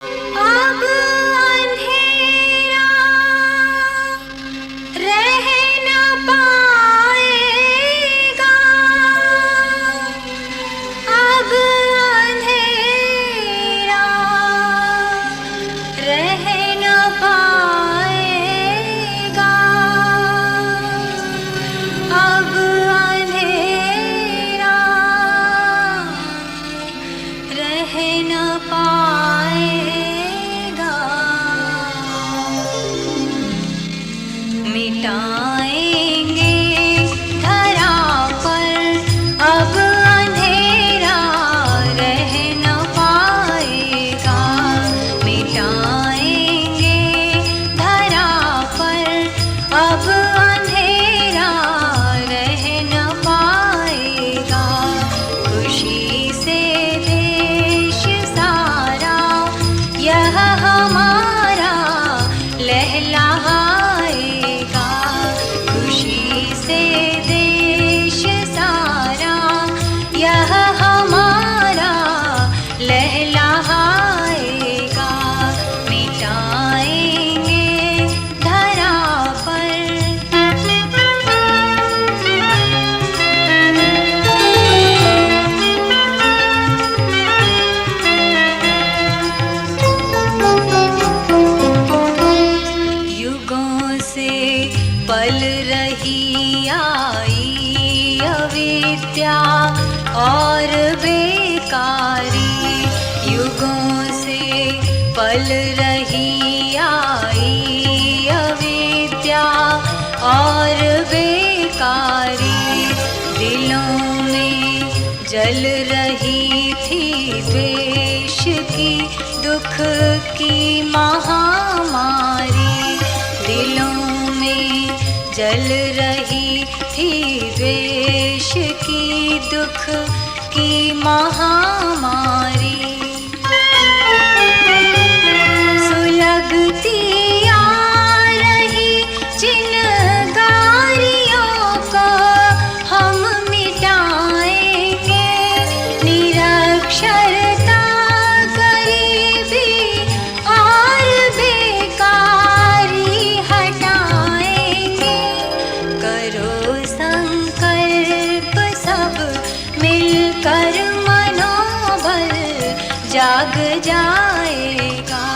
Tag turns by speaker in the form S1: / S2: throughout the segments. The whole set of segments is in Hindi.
S1: अब अंधेरा रह न पाएगा, अब अंधेरा रह न पाएगा, अब अंधेरा रह न पाएगा। मिटाएंगे धरा पर अब अंधेरा रह न पाएगा, मिटाएंगे धरा पर अब अंधेरा रह न पाएगा। खुशी से देश सारा यह हमारा लहलहाएगा, खुशी से देश सारा यह हमारा लहलहाएगा। मिटाएंगे धरा पर युगों से पल रही आई अविद्या और बेकारी, युगों से पल रही आई अविद्या और बेकारी। दिलों में जल रही थी द्वेष की दुख की महामारी, दिलों में जल रही थी द्वेष की दुख की महामारी। सुलगती आ रही चिनगारियों को हम मिटाएंगे, निरक्षरता गरीबी और बेकारी हटाएंगे। करो संकल्प सब मिलकर मनोबल जाग जाएगा,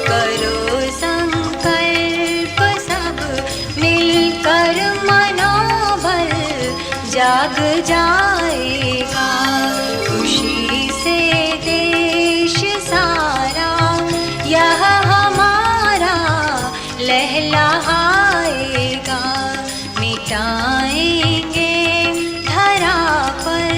S1: करो संकल्प सब मिलकर मनोबल जाग जाएगा। खुशी से देश सारा यह हमारा लहलहाएगा। मिटाएंगे धरा पर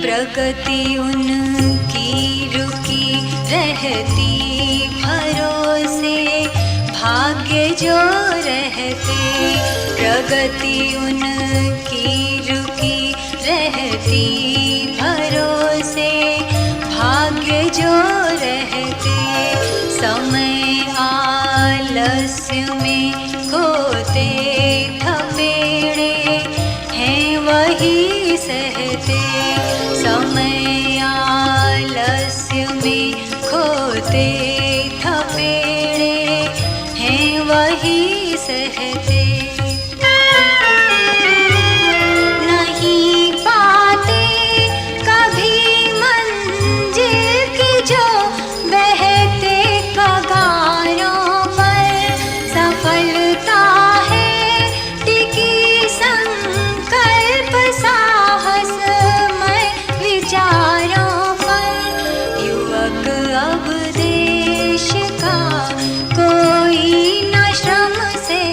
S1: प्रगति उनकी रुकी रहती भरोसे भाग्य जो रहते, प्रगति उनकी रुकी रहती भरोसे भाग्य जो रहते। समय आलस्य में खोते थपेड़े हैं वही सहते, समय आलस्य में खोते थपेड़े हैं वही सहते। नहीं पाते कभी मंजिल की जो बहते कगारों पर, सफलता है टिकी संकल्प साहसमय विचारों पर। युवक अब देश का कोई न श्रम से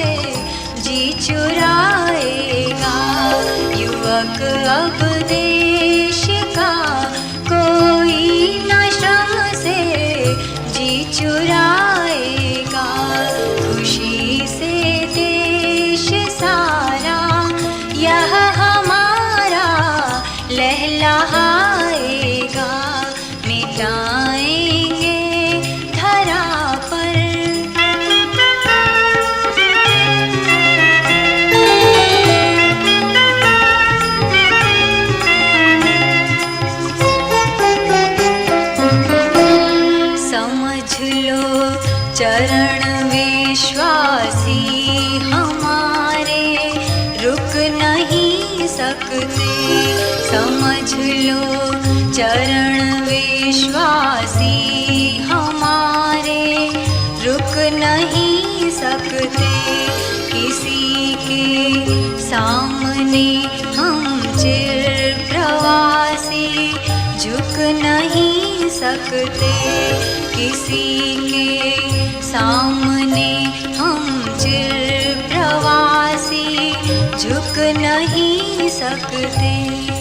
S1: चरण विश्वासी हमारे रुक नहीं सकते। समझ लो चरण विश्वासी हमारे रुक नहीं सकते। किसी के सामने हम चिर प्रवासी झुक नहीं सकते। किसी के सामने हम चिर प्रवासी झुक नहीं सकते।